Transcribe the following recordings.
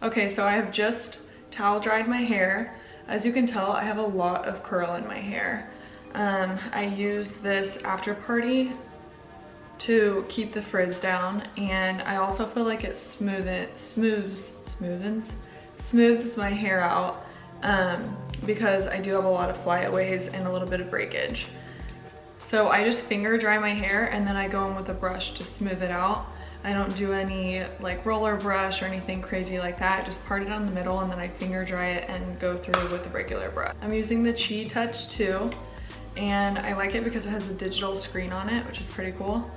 Okay, so I have just towel dried my hair. As you can tell, I have a lot of curl in my hair. I use this after party to keep the frizz down, and I also feel like it smooths my hair out because I do have a lot of flyaways and a little bit of breakage. So I just finger dry my hair and then I go in with a brush to smooth it out. I don't do any like roller brush or anything crazy like that. Just part it on the middle and then I finger dry it and go through with a regular brush. I'm using the Chi Touch 2 and I like it because it has a digital screen on it, which is pretty cool.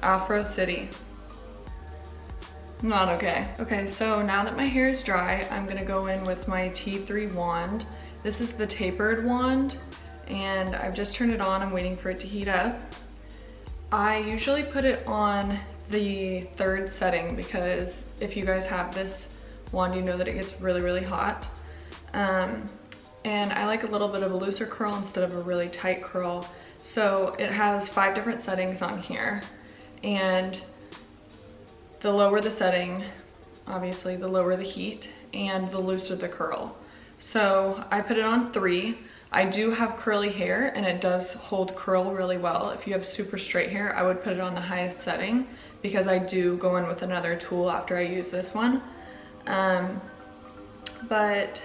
Afro City. Not okay. Okay, so now that my hair is dry, I'm gonna go in with my T3 wand. This is the tapered wand, and I've just turned it on. I'm waiting for it to heat up. I usually put it on the 3rd setting because if you guys have this wand, you know that it gets really, really hot. And I like a little bit of a looser curl instead of a really tight curl. So it has 5 different settings on here. And the lower the setting, obviously the lower the heat, and the looser the curl. So I put it on 3. I do have curly hair and it does hold curl really well. If you have super straight hair, I would put it on the highest setting because I do go in with another tool after I use this one. But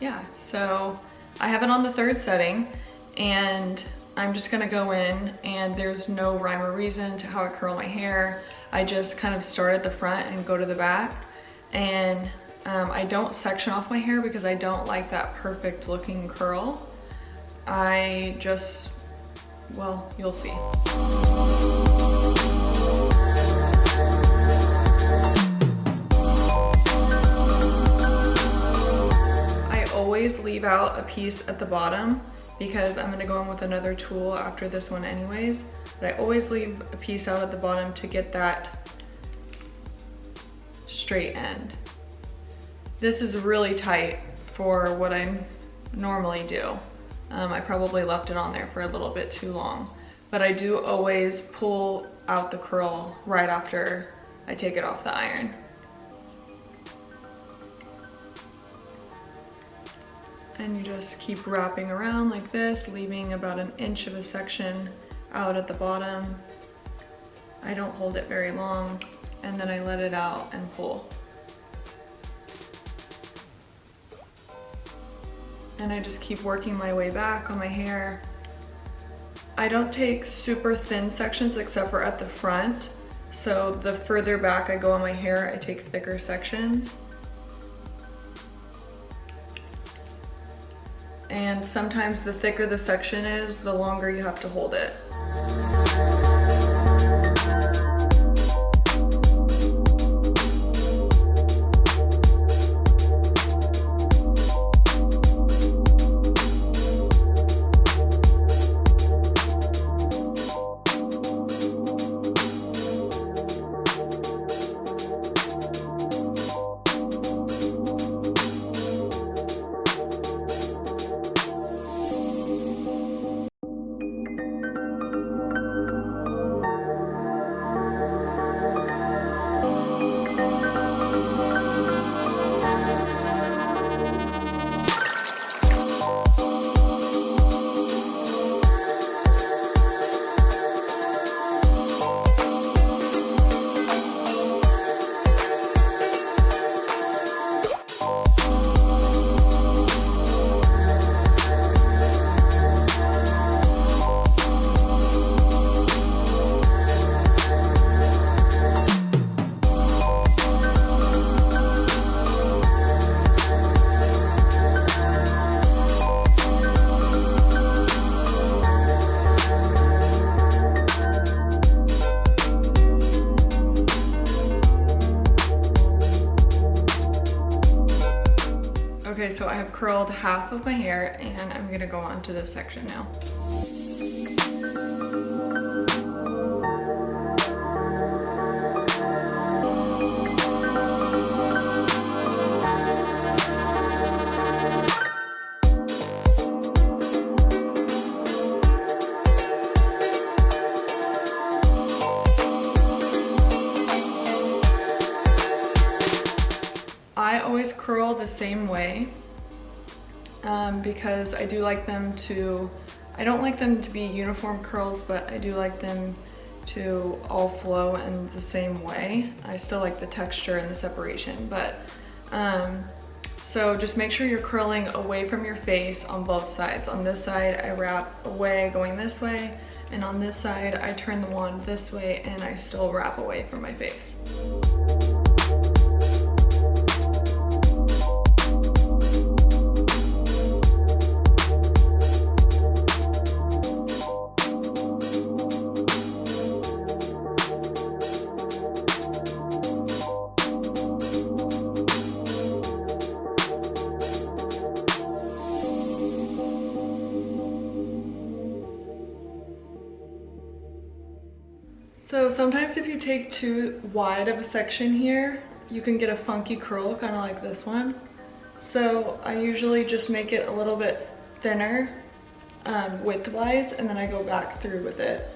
yeah, so I have it on the 3rd setting and I'm just gonna go in, and there's no rhyme or reason to how I curl my hair. I just kind of start at the front and go to the back. And I don't section off my hair because I don't like that perfect looking curl. I just, well, you'll see. I always leave out a piece at the bottom because I'm gonna go in with another tool after this one anyways. But I always leave a piece out at the bottom to get that straight end. This is really tight for what I normally do. I probably left it on there for a little bit too long. But I do always pull out the curl right after I take it off the iron. And you just keep wrapping around like this, leaving about 1 inch of a section out at the bottom. I don't hold it very long, and then I let it out and pull. And I just keep working my way back on my hair. I don't take super thin sections except for at the front. So the further back I go on my hair, I take thicker sections. And sometimes the thicker the section is, the longer you have to hold it. I have curled half of my hair and I'm gonna go on to this section now. I always curl the same way because I do like them to, I don't like them to be uniform curls, but I do like them to all flow in the same way. I still like the texture and the separation, but so just make sure you're curling away from your face on both sides. On this side, I wrap away going this way, and on this side, I turn the wand this way and I still wrap away from my face. So sometimes if you take too wide of a section here, you can get a funky curl, kind of like this one. So I usually just make it a little bit thinner width-wise, and then I go back through with it.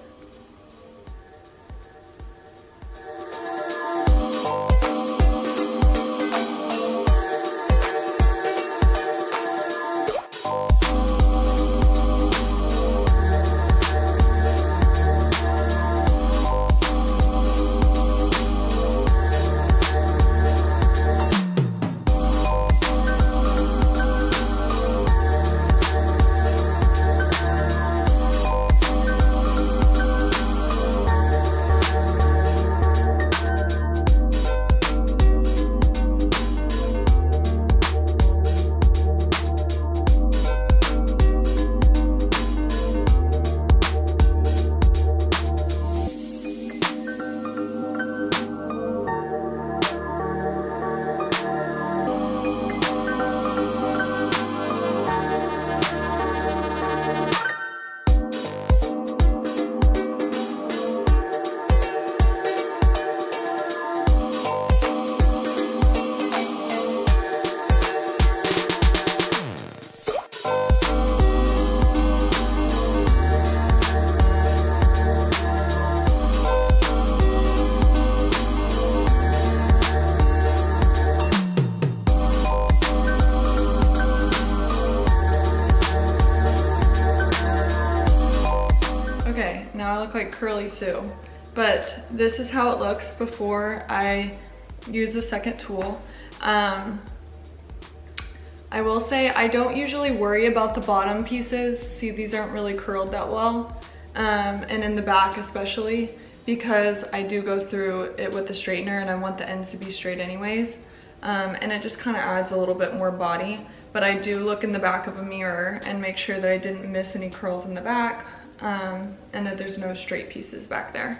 Now I look like Curly Sue, but this is how it looks before I use the second tool. I will say I don't usually worry about the bottom pieces. See, these aren't really curled that well, and in the back especially, because I do go through it with the straightener and I want the ends to be straight anyways, and it just kind of adds a little bit more body. But I do look in the back of a mirror and make sure that I didn't miss any curls in the back, and that there's no straight pieces back there.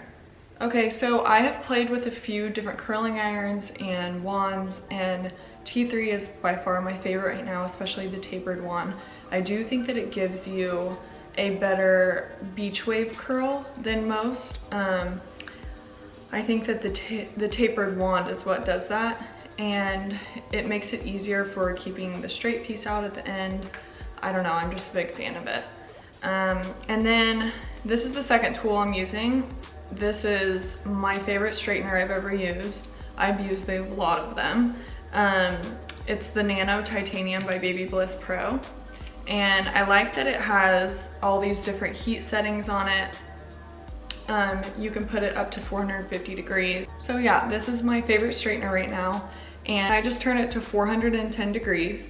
Okay, so I have played with a few different curling irons and wands, and T3 is by far my favorite right now, especially the tapered one. I do think that it gives you a better beach wave curl than most. I think that the tapered wand is what does that, and it makes it easier for keeping the straight piece out at the end. I don't know, I'm just a big fan of it. And then this is the second tool I'm using. This is my favorite straightener I've ever used. I've used a lot of them. It's the Nano Titanium by Baby Bliss Pro. And I like that it has all these different heat settings on it. You can put it up to 450 degrees. So yeah, this is my favorite straightener right now. And I just turn it to 410 degrees.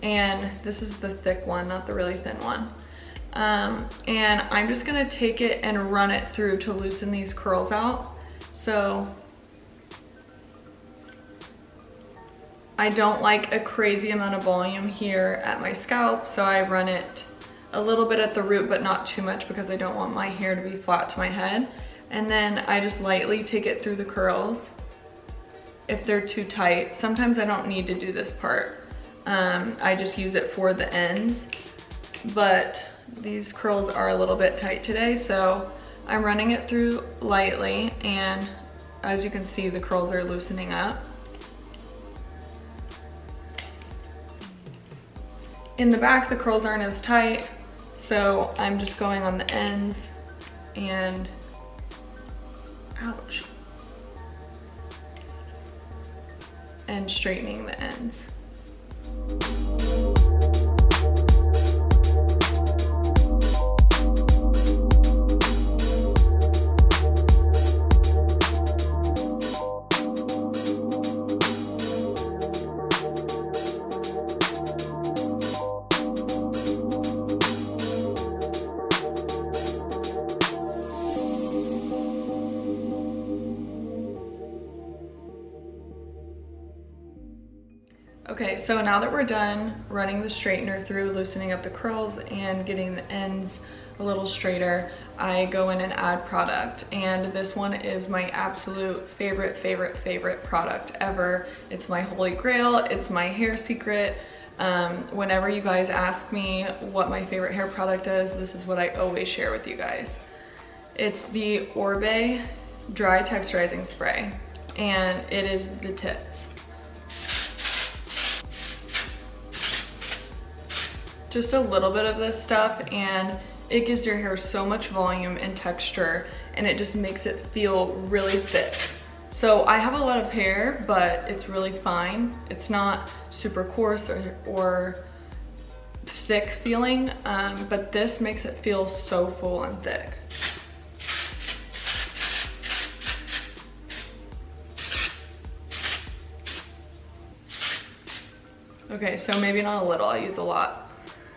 And this is the thick one, not the really thin one. And I'm just gonna take it and run it through to loosen these curls out. So I don't like a crazy amount of volume here at my scalp, so I run it a little bit at the root, but not too much because I don't want my hair to be flat to my head. And then I just lightly take it through the curls if they're too tight. Sometimes I don't need to do this part. I just use it for the ends, but these curls are a little bit tight today, so I'm running it through lightly, and as you can see, the curls are loosening up. In the back, the curls aren't as tight, so I'm just going on the ends and, ouch, and straightening the ends. Okay, so now that we're done running the straightener through, loosening up the curls and getting the ends a little straighter, I go in and add product. And this one is my absolute favorite product ever. It's my holy grail, it's my hair secret. Whenever you guys ask me what my favorite hair product is, this is what I always share with you guys. It's the Orbe Dry Texturizing Spray, and it is the tits. Just a little bit of this stuff and it gives your hair so much volume and texture, and it just makes it feel really thick. So I have a lot of hair, but it's really fine. It's not super coarse or thick feeling, but this makes it feel so full and thick. Okay, so maybe not a little, I use a lot.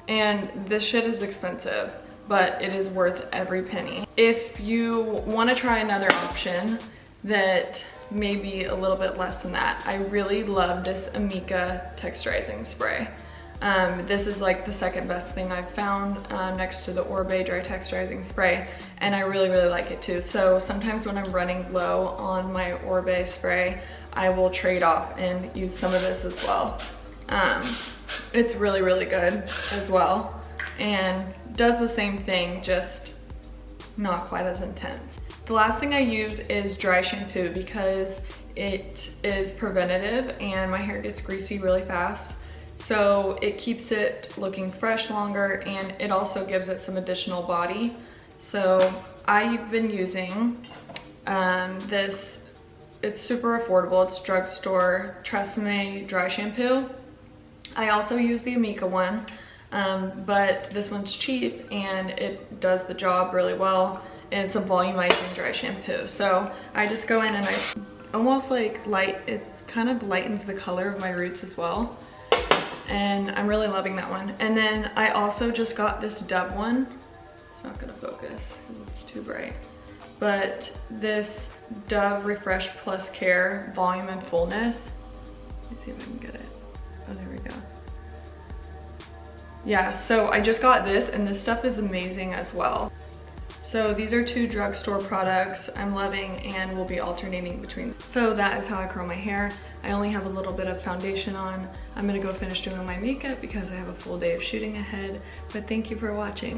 And this shit is expensive, but it is worth every penny. If you want to try another option that may be a little bit less than that, I really love this Amika texturizing spray. This is like the second best thing I've found, next to the Orbe Dry Texturizing Spray, and I really like it too. So sometimes when I'm running low on my Orbe spray, I will trade off and use some of this as well. It's really good as well, and does the same thing, just not quite as intense. The last thing I use is dry shampoo because it is preventative and my hair gets greasy really fast. So it keeps it looking fresh longer, and it also gives it some additional body. So I've been using this, it's super affordable, it's drugstore Tresemme dry shampoo. I also use the Amika one, but this one's cheap and it does the job really well, and it's a volumizing dry shampoo. So I just go in and I almost like it kind of lightens the color of my roots as well. And I'm really loving that one. And then I also just got this Dove one. It's not gonna focus because it's too bright. But this Dove Refresh Plus Care Volume and Fullness. Let me see if I can get it. Oh, there we go. Yeah, so I just got this, and this stuff is amazing as well. So these are two drugstore products I'm loving and will be alternating between. So that is how I curl my hair. I only have a little bit of foundation on. I'm gonna go finish doing my makeup because I have a full day of shooting ahead, but thank you for watching.